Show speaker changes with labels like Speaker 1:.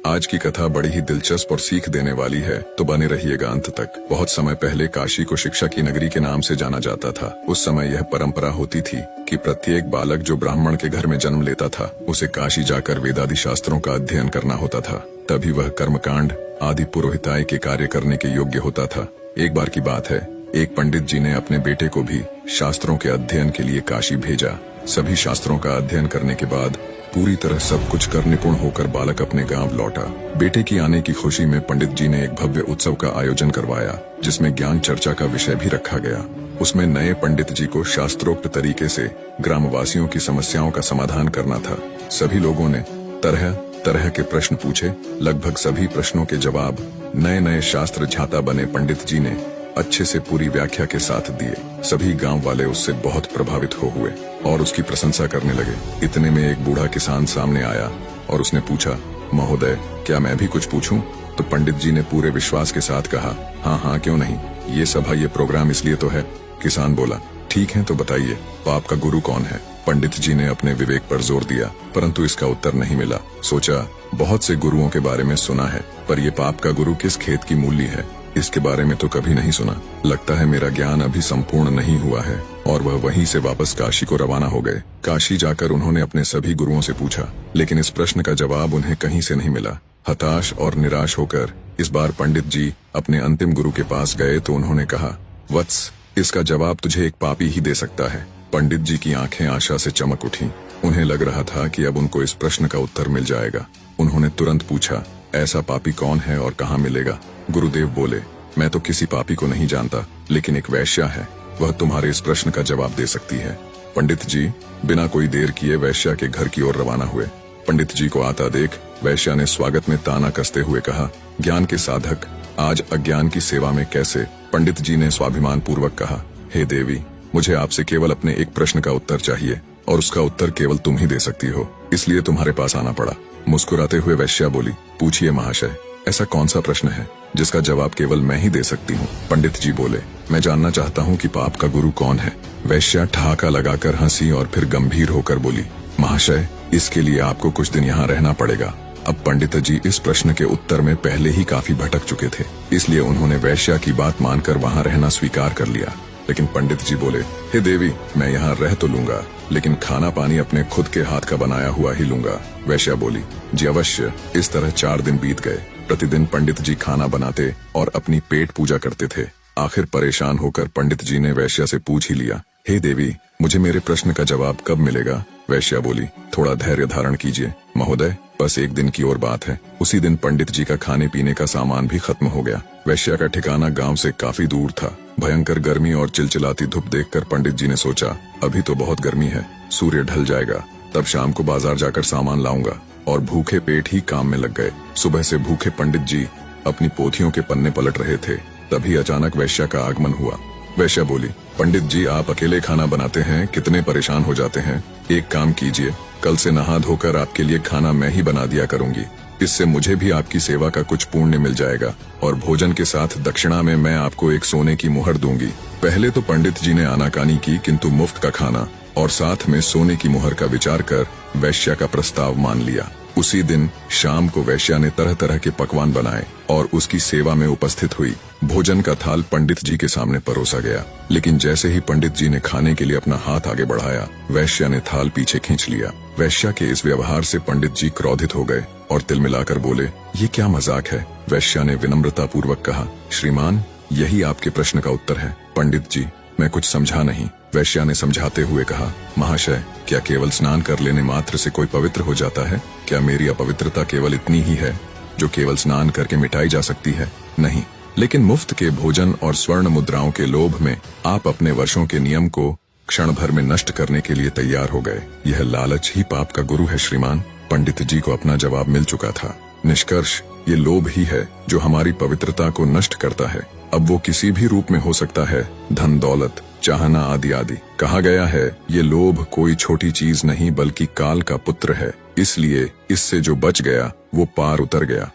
Speaker 1: आज की कथा बड़ी ही दिलचस्प और सीख देने वाली है, तो बने रहिएगा अंत तक। बहुत समय पहले काशी को शिक्षा की नगरी के नाम से जाना जाता था। उस समय यह परंपरा होती थी कि प्रत्येक बालक जो ब्राह्मण के घर में जन्म लेता था, उसे काशी जाकर वेदादि शास्त्रों का अध्ययन करना होता था। तभी वह कर्मकांड आदि पुरोहिताई के कार्य करने के योग्य होता था। एक बार की बात है, एक पंडित जी ने अपने बेटे को भी शास्त्रों के अध्ययन के लिए काशी भेजा। सभी शास्त्रों का अध्ययन करने के बाद पूरी तरह सब कुछ कर निपुण होकर बालक अपने गांव लौटा। बेटे की आने की खुशी में पंडित जी ने एक भव्य उत्सव का आयोजन करवाया, जिसमें ज्ञान चर्चा का विषय भी रखा गया। उसमें नए पंडित जी को शास्त्रोक्त तरीके से ग्रामवासियों की समस्याओं का समाधान करना था। सभी लोगों ने तरह तरह के प्रश्न पूछे। लगभग सभी प्रश्नों के जवाब नए नए शास्त्र झाता बने पंडित जी ने अच्छे से पूरी व्याख्या के साथ दिए। सभी गांव वाले उससे बहुत प्रभावित हुए और उसकी प्रशंसा करने लगे। इतने में एक बूढ़ा किसान सामने आया और उसने पूछा, महोदय, क्या मैं भी कुछ पूछूं? तो पंडित जी ने पूरे विश्वास के साथ कहा, हाँ, क्यों नहीं, ये सभा ये प्रोग्राम इसलिए तो है। किसान बोला, ठीक है, तो बताइए, पाप का गुरु कौन है? पंडित जी ने अपने विवेक पर जोर दिया, परंतु इसका उत्तर नहीं मिला। सोचा, बहुत से गुरुओं के बारे में सुना है, पर ये पाप का गुरु किस खेत की मूली है, इसके बारे में तो कभी नहीं सुना। लगता है मेरा ज्ञान अभी संपूर्ण नहीं हुआ है। और वह वहीं से वापस काशी को रवाना हो गए। काशी जाकर उन्होंने अपने सभी गुरुओं से पूछा, लेकिन इस प्रश्न का जवाब उन्हें कहीं से नहीं मिला। हताश और निराश होकर इस बार पंडित जी अपने अंतिम गुरु के पास गए तो उन्होंने कहा, वत्स, इसका जवाब तुझे एक पापी ही दे सकता है। पंडित जी की आंखें आशा से चमक उठी। उन्हें लग रहा था कि अब उनको इस प्रश्न का उत्तर मिल जाएगा। उन्होंने तुरंत पूछा, ऐसा पापी कौन है और कहाँ मिलेगा? गुरुदेव बोले, मैं तो किसी पापी को नहीं जानता, लेकिन एक वैश्या है, वह तुम्हारे इस प्रश्न का जवाब दे सकती है। पंडित जी बिना कोई देर किए वैश्या के घर की ओर रवाना हुए। पंडित जी को आता देख वैश्या ने स्वागत में ताना कसते हुए कहा, ज्ञान के साधक आज अज्ञान की सेवा में कैसे? पंडित जी ने स्वाभिमान पूर्वक कहा, हे देवी, मुझे आपसे केवल अपने एक प्रश्न का उत्तर चाहिए और उसका उत्तर केवल तुम ही दे सकती हो, इसलिए तुम्हारे पास आना पड़ा। मुस्कुराते हुए वैश्या बोली, पूछिए महाशय, ऐसा कौन सा प्रश्न है जिसका जवाब केवल मैं ही दे सकती हूँ? पंडित जी बोले, मैं जानना चाहता हूँ कि पाप का गुरु कौन है। वैश्या ठहाका लगाकर हंसी और फिर गंभीर होकर बोली, महाशय, इसके लिए आपको कुछ दिन यहाँ रहना पड़ेगा। अब पंडित जी इस प्रश्न के उत्तर में पहले ही काफी भटक चुके थे, इसलिए उन्होंने वैश्या की बात मानकर वहाँ रहना स्वीकार कर लिया। लेकिन पंडित जी बोले, हे देवी, मैं यहाँ रह तो लूंगा, लेकिन खाना पानी अपने खुद के हाथ का बनाया हुआ ही लूंगा। वैश्या बोली, जी अवश्य। इस तरह 4 दिन बीत गए। प्रतिदिन पंडित जी खाना बनाते और अपनी पेट पूजा करते थे। आखिर परेशान होकर पंडित जी ने वैश्या से पूछ ही लिया, हे देवी, मुझे मेरे प्रश्न का जवाब कब मिलेगा? वैश्या बोली, थोड़ा धैर्य धारण कीजिए महोदय, बस 1 दिन की और बात है। उसी दिन पंडित जी का खाने पीने का सामान भी खत्म हो गया। वैश्या का ठिकाना गांव से काफी दूर था। भयंकर गर्मी और चिलचिलाती धूप देखकर पंडित जी ने सोचा, अभी तो बहुत गर्मी है, सूर्य ढल जाएगा, तब शाम को बाजार जाकर सामान लाऊंगा। और भूखे पेट ही काम में लग गए। सुबह से भूखे पंडित जी अपनी पोथियों के पन्ने पलट रहे थे। तभी अचानक वैश्या का आगमन हुआ। वैश्या बोली, पंडित जी, आप अकेले खाना बनाते हैं, कितने परेशान हो जाते हैं। एक काम कीजिए, कल से नहा धोकर आपके लिए खाना मैं ही बना दिया करूंगी। इससे मुझे भी आपकी सेवा का कुछ पुण्य मिल जाएगा और भोजन के साथ दक्षिणा में मैं आपको एक सोने की मुहर दूंगी। पहले तो पंडित जी ने आनाकानी की, किंतु मुफ्त का खाना और साथ में सोने की मुहर का विचार कर वैश्या का प्रस्ताव मान लिया। उसी दिन शाम को वैश्या ने तरह तरह के पकवान बनाए और उसकी सेवा में उपस्थित हुई। भोजन का थाल पंडित जी के सामने परोसा गया, लेकिन जैसे ही पंडित जी ने खाने के लिए अपना हाथ आगे बढ़ाया, वैश्या ने थाल पीछे खींच लिया। वैश्या के इस व्यवहार से पंडित जी क्रोधित हो गए और तिलमिलाकर बोले, ये क्या मजाक है? वैश्या ने विनम्रता पूर्वक कहा, श्रीमान, यही आपके प्रश्न का उत्तर है। पंडित जी, मैं कुछ समझा नहीं। वैश्या ने समझाते हुए कहा, महाशय, क्या केवल स्नान कर लेने मात्र से कोई पवित्र हो जाता है? क्या मेरी अपवित्रता केवल इतनी ही है जो केवल स्नान करके मिटाई जा सकती है? नहीं, लेकिन मुफ्त के भोजन और स्वर्ण मुद्राओं के लोभ में आप अपने वर्षों के नियम को क्षण भर में नष्ट करने के लिए तैयार हो गए। यह लालच ही पाप का गुरु है श्रीमान। पंडित जी को अपना जवाब मिल चुका था। निष्कर्ष, ये लोभ ही है जो हमारी पवित्रता को नष्ट करता है। अब वो किसी भी रूप में हो सकता है, धन दौलत, चाहना आदि आदि। कहा गया है, ये लोभ कोई छोटी चीज नहीं बल्कि काल का पुत्र है, इसलिए इससे जो बच गया वो पार उतर गया।